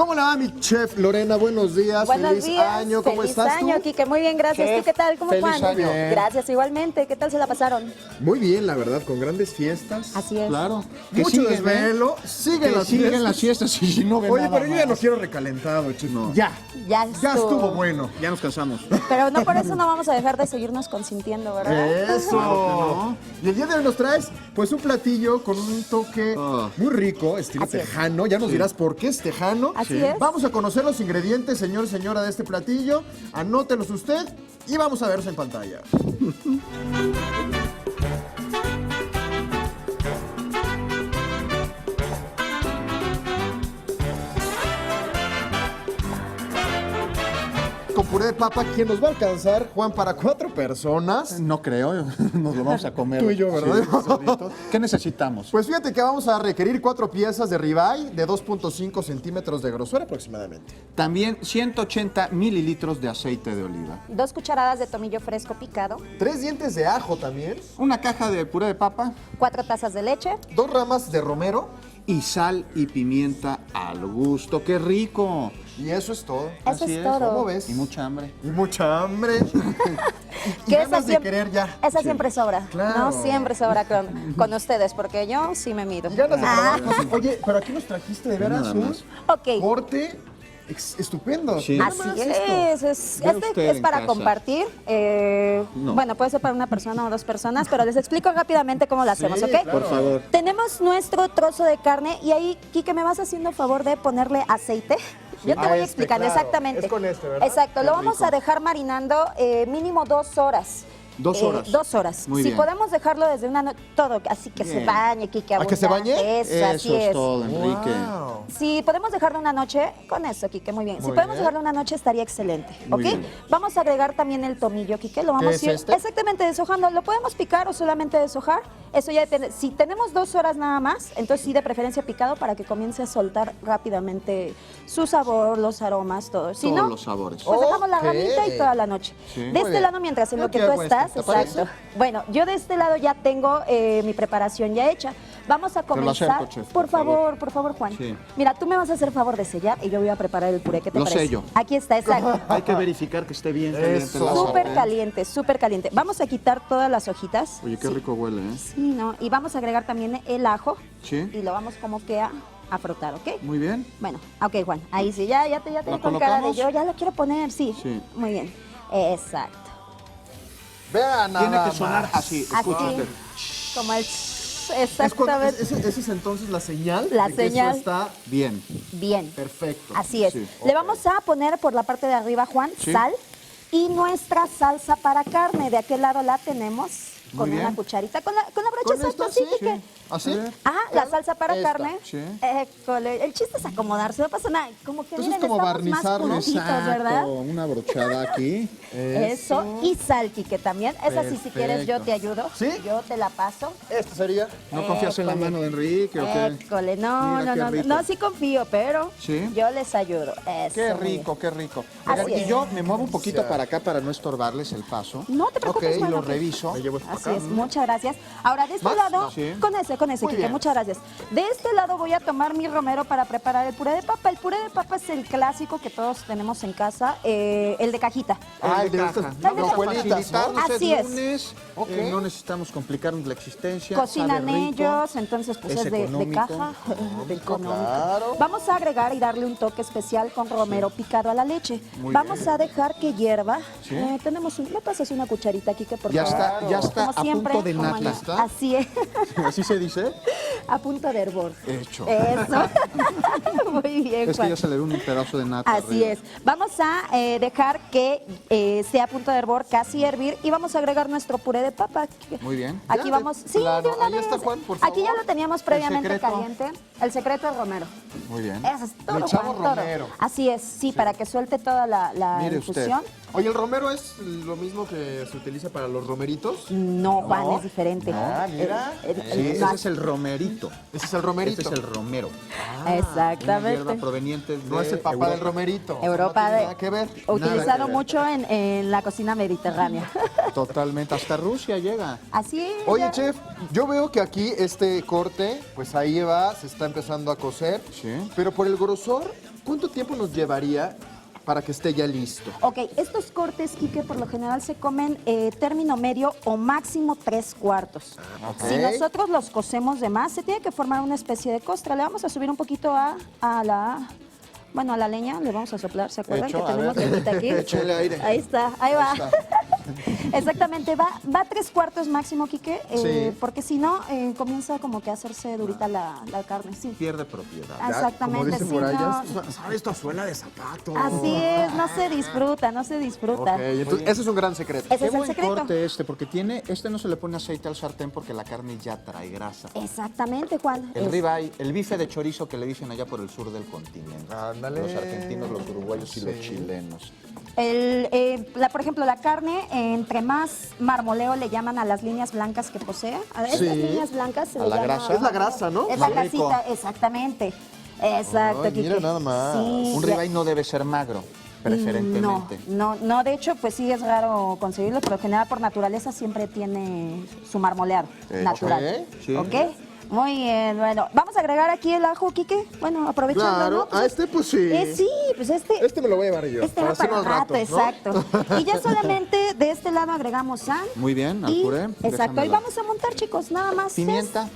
¿Cómo le va, mi chef Lorena? Buenos días. Buenos feliz días. año. ¿Cómo feliz estás año, tú? Quique. Muy bien, gracias. Chef, ¿Tú qué tal? ¿Cómo feliz Juan? año. Gracias, igualmente. ¿Qué tal se la pasaron? Muy bien, la verdad, con grandes fiestas. Así es. Claro. Mucho desvelo. Siguen las siguen las fiestas. fiestas y no ven Oye, nada pero yo ya no más. quiero recalentado, chef. No. Ya. Ya estuvo bueno. Ya nos cansamos. Pero no por eso no vamos a dejar de seguirnos consintiendo, ¿verdad? Eso. Claro Y el día de hoy nos traes, pues, un platillo con un toque muy rico, estilo Así es. tejano. Ya nos dirás por qué es tejano. Así es. Vamos a conocer los ingredientes, señor y señora, de este platillo. Anótelos usted y vamos a verlos en pantalla. Con puré de papa, ¿quién nos va a alcanzar, Juan, para 4 personas? No creo, nos lo vamos a comer. Tú y yo, ¿verdad? Sí, solitos. ¿Qué necesitamos? Pues fíjate que vamos a requerir 4 piezas de ribeye de 2.5 centímetros de grosor aproximadamente. También 180 mililitros de aceite de oliva. 2 cucharadas de tomillo fresco picado, 3 dientes de ajo también, Una caja de puré de papa 4 tazas de leche, 2 ramas de romero y sal y pimienta al gusto. ¡Qué rico! y eso es todo. Eso Así es es. todo. ¿Cómo ves? Y mucha hambre. Y mucha hambre. y Que ganas esa de siempre- querer ya. Esa siempre sobra, Claro. ¿no? Siempre sobra con ustedes, porque yo sí me mido. Y ganas de Ah, probar cosas. Oye, pero aquí nos trajiste de veras Nada un más. ok. corte estupendo. Sí. Nada Así más es, Vea usted este es en para casa. compartir. No. Bueno, puede ser para una persona o 2 personas, pero les explico rápidamente cómo lo hacemos, ¿ok? claro. Por favor. Tenemos nuestro trozo de carne y ahí, Quique, ¿me vas haciendo favor de ponerle aceite? Yo te Ah, voy este, explicando claro. exactamente. Es con este, ¿verdad? Exacto, Qué lo vamos rico. a dejar marinando mínimo 2 horas. 2 horas. 2 horas. Muy si bien. podemos dejarlo desde una noche, todo, así que se Bien. bañe, Quique, ¿A que se bañe? abundante, así Eso es todo, Enrique. Wow. Si podemos dejarlo una noche, con eso, Quique, muy bien. Si Muy podemos bien. dejarlo una noche, estaría excelente, Muy ¿ok? bien. Vamos a agregar también el tomillo, Quique, lo vamos es a ir este? exactamente deshojando. Lo podemos picar o solamente deshojar, eso ya depende. Si tenemos 2 horas nada más, entonces sí, de preferencia picado para que comience a soltar rápidamente su sabor, los aromas, todo. Si Todos no, los sabores. pues dejamos la Ok. ramita y toda la noche. Sí. De Muy este bien. lado, mientras en Yo lo que aquí tú hago esto, estás, ¿te parece? exacto. Bueno, yo de este lado ya tengo mi preparación ya hecha. Vamos a lo comenzar. acerco, chef, por por favor, Juan. Sí. Mira, tú me vas a hacer favor de sellar y yo voy a preparar el puré. ¿Qué te Lo parece? sello. Aquí está, exacto. Hay que verificar que esté bien caliente Eso. la Súper sartén. caliente, súper caliente. Vamos a quitar todas las hojitas. Oye, qué Sí. rico huele, ¿eh? Sí, ¿no? Y vamos a agregar también el ajo Sí. y lo vamos como que a frotar, ¿ok? Muy bien. Bueno, ok, Juan. Ahí sí, ya te ¿La vi con cara de colocamos? yo, ya lo quiero poner, sí. Sí. Muy bien. Exacto. Vean nada Tiene que sonar más. así. Así. Escucha usted. Como el... Es cuando- Exactamente. esa es entonces la señal La de que señal. eso está Bien. Bien. perfecto. Así es. Sí. Le vamos a poner por la parte de arriba, Juan, Sí. sal y nuestra salsa para carne. De aquel lado la tenemos con Muy una bien. cucharita, con la brocha ¿Con exacta, esta? así Sí, que... sí. ¿Así? La salsa para Esta. carne. Sí. École, el chiste es acomodarse, no pasa nada. Como que Entonces, miren, como estamos más barnizarlo. juntitos, ¿verdad? Una brochada aquí. Eso. Y sal, Quique, también. Esa sí, si quieres, yo Perfecto. te ayudo. ¿Sí? Yo te la paso. Este sería. ¿No confías en la École. mano de Enrique o qué? École, no, Mira qué no, rico. no, sí confío, pero ¿Sí? yo les ayudo. Eso, Qué muy bien. rico, qué rico. Así Oigan, y es. yo me muevo un poquito para acá para no estorbarles el paso. No te preocupes, Ok, Juan, lo ok. reviso. Me llevo esto Así acá. es, muchas gracias. Ahora, de este ¿Más? lado, No. Sí. con ese, Muy Quique, bien. muchas gracias. De este lado voy a tomar mi romero para preparar el puré de papa. El puré de papa es el clásico que todos tenemos en casa, el de cajita. Ah, El de de caja. estas El de hojuelitas, ¿no? Facilitarnos Así el es. lunes, Ok. no necesitamos complicarnos la existencia. Cocinan sabe rico. ellos, entonces pues es es de económico. caja, de económico. claro. Vamos a agregar y darle un toque especial con romero picado a la leche. Muy Vamos a dejar que hierva. Sí. ¿Me pasas una cucharita aquí que por Ya favor? está, ya está Como a siempre, punto de como nata. en- Así es, ¿Así se dice? a punto de hervor. Hecho. Eso. Muy bien, Es que Juan. ya se le ve un pedazo de nata. Así arriba. es. Vamos a dejar que esté a punto de hervor, casi hervir, y vamos a agregar nuestro puré de papa. Muy bien. Aquí Ya, vamos. de Sí, plano. de una Ahí está, vez. Juan, por Aquí ya favor. lo teníamos previamente secreto? caliente. El secreto es romero. Muy bien. Eso es todo, Le echamos Juan, todo. romero. Así es, sí, para que suelte toda la Mire usted. infusión. Oye, ¿el romero es lo mismo que se utiliza para los romeritos? No, Juan, es diferente. Ah, mira. Sí, no, ese es el romerito. Ese es el romerito. Este es el romero. Una hierba exactamente. proveniente de No es el papá Europa. del romerito. Europa no tiene de- nada que ver. Utilizado Nada que ver. mucho en la cocina mediterránea. Totalmente. Hasta Rusia llega. Así es. Oye, ya. chef, yo veo que aquí este corte, pues ahí va, se está empezando a cocer. Sí. Pero por el grosor, ¿cuánto tiempo nos llevaría para que esté ya listo? Ok, estos cortes, Quique, por lo general se comen término medio o máximo 3/4. ok. Si nosotros los cocemos de más, se tiene que formar una especie de costra. Le vamos a subir un poquito a la leña, le vamos a soplar, ¿se acuerdan Hecho, que a tenemos ver. leñita aquí? Échale aire. Ahí está, ahí va. está. Exactamente, va 3/4 máximo, Quique, Sí. porque si no, comienza como que a hacerse durita la carne, sí. Pierde propiedad. Exactamente, Como dicen sí, por allá, no. ¿sabes? Esto suena de zapato. Así es, no se disfruta, no se disfruta. Ok, entonces ese es un gran secreto. Ese Qué es el buen secreto. corte porque no se le pone aceite al sartén porque la carne ya trae grasa. Exactamente, Juan. El ribeye, el bife de chorizo que le dicen allá por el sur del continente. Ándale. Los argentinos, los uruguayos y los chilenos. Por ejemplo, la carne, entre más marmoleo le llaman a las líneas blancas que posee. A estas Sí. líneas blancas se A le la llama... grasa. Es la grasa, ¿no? Es la Qué rico. grasita, exactamente. Exacto, Ay, mira Quique. nada más. Sí, Un ribeye no debe ser magro, preferentemente. No, de hecho, pues sí es raro conseguirlo, pero en general por naturaleza siempre tiene su marmoleado natural. ok, sí. ¿Ok? Muy bien, bueno. Vamos a agregar aquí el ajo, Quique. Bueno, aprovechando, Claro, ¿no? Pues a este pues sí. sí, pues este... Este me lo voy a llevar yo. Este va hacerlo para al rato, ¿no? exacto. Y ya solamente de este lado agregamos sal. Muy bien, al y- puré. Exacto, Déjamelo. y vamos a montar, chicos, nada más. Pimienta.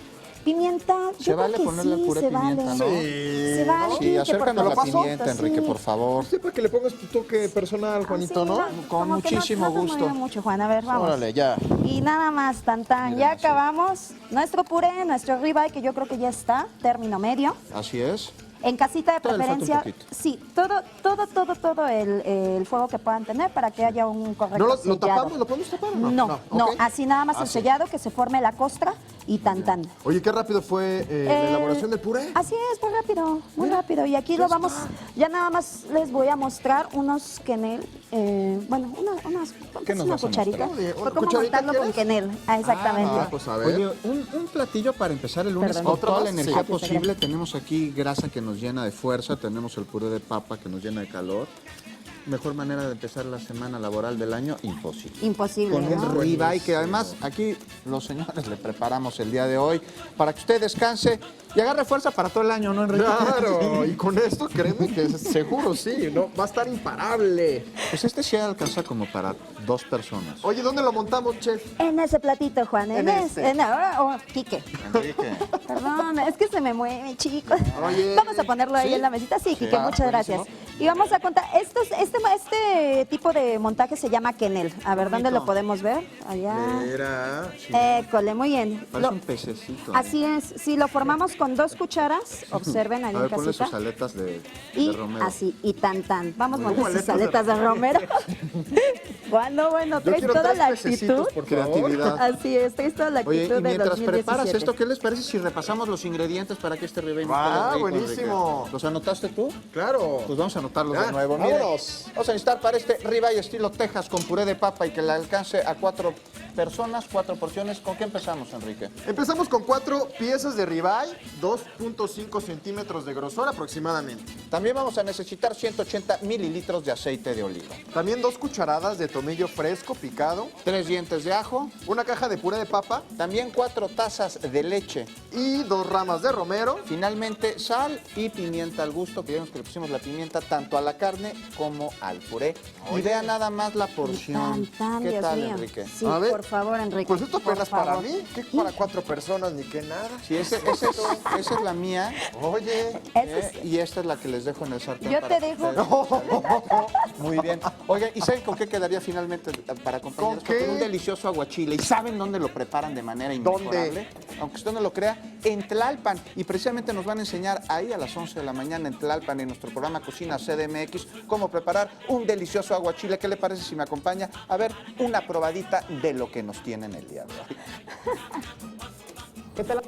Pimienta, ¿Se yo vale creo que ponerle sí, al puré se pimienta, vale. no? Se vale, Sí, Quique, acércanos porque la lo paso. pimienta, Enrique, por favor. Sí, para que le pongas tu toque personal, Juanito, Sí, ¿no? Con como que muchísimo no te gusto. mueve mucho, Juan. A ver, vamos. Órale, ya. Y nada más, tan. Miren, Ya así. acabamos nuestro puré, nuestro ribeye, que yo creo que ya está, término medio. Así es. En casita de Todavía le falta un preferencia, poquito. sí, todo el fuego que puedan tener para que haya un correcto ¿No lo sellado. tapamos? ¿Lo podemos tapar o no? No, ok. así nada más el sellado, que se forme la costra y tan. Oye, qué rápido fue la El- elaboración del puré. Así es, muy rápido. Y aquí lo vamos, ya nada más les voy a mostrar unos quenel, ¿Qué nos una vas a cucharita. mostrar? Fue ¿Una como cucharita montarlo con quieres? quenel. Exactamente. Ah, pues a ver. Oye, un platillo para empezar el lunes Perdón. con ¿Otra toda la más? energía Sí. Aquí está, posible. gracias. Tenemos aquí grasa que nos llena de fuerza, tenemos el puré de papa que nos llena de calor. Mejor manera de empezar la semana laboral del año, imposible. Imposible, Con ¿no? un ribeye que además aquí los señores le preparamos el día de hoy para que usted descanse y agarre fuerza para todo el año, ¿no, Enrique? Claro, y con esto créeme que seguro sí, ¿no? Va a estar imparable. Pues este sí alcanza como para 2 personas. Oye, ¿dónde lo montamos, chef? En ese platito, Juan. En este. Quique. Enrique. Perdón, es que se me mueve, chicos. Oye. Vamos a ponerlo ahí ¿Sí? en la mesita. Sí, Quique, Ah, muchas buenísimo. gracias. Y vamos a contar, este tipo de montaje se llama quenel. A ver, ¿dónde Bonito. lo podemos ver? Allá. Mira. École, muy bien. Parece Lo- un pececito. Así es, si lo formamos con 2 cucharas, observen ahí A en ver, ponle casita. sus aletas de Y romero. así, y tan. Vamos a Muy montar bien. sus aletas de romero. Bueno, Yo traes quiero toda 3 la pececitos, actitud. por favor. Creatividad. Así es, traes toda la actitud Oye, y de mientras 2017. preparas esto, ¿qué les parece si repasamos los ingredientes para que este ribeye nos quede rico, buenísimo. Enrique? ¿Los anotaste tú? Claro. Pues vamos a anotarlos Ya, de nuevo. Miren, vámonos. vamos a necesitar para este ribeye estilo Texas con puré de papa y que le alcance a 4 personas, 4 porciones. ¿Con qué empezamos, Enrique? Empezamos con 4 piezas de ribeye, 2.5 centímetros de grosor aproximadamente. También vamos a necesitar 180 mililitros de aceite de oliva, También 2 cucharadas de tomillo fresco picado, 3 dientes de ajo, una caja de puré de papa también 4 tazas de leche. y 2 ramas de romero. Finalmente, sal y pimienta al gusto, que vieron que le pusimos la pimienta tanto a la carne como al puré. Y vean nada más la porción. Tan, ¿Qué Dios tal, mío. Enrique? Sí, A ver, por favor, Enrique. Pues esto por apenas para favor. mí, que para 4 personas ni que nada. Sí, esa es la mía. Oye, Y esta es la que les dejo en el sartén. Yo para te que dejo. ustedes- Muy bien. Oigan, ¿y saben con qué quedaría finalmente para acompañar ¿Con esto? qué? Con un delicioso aguachile. ¿Y saben dónde lo preparan de manera inmejorable? Aunque usted no lo crea, en Tlalpan. Y precisamente nos van a enseñar ahí a las 11 de la mañana en Tlalpan, en nuestro programa Cocina CDMX, cómo preparar un delicioso aguachile. ¿Qué le parece si me acompaña a ver una probadita de lo que nos tienen el día de hoy? ¿qué tal?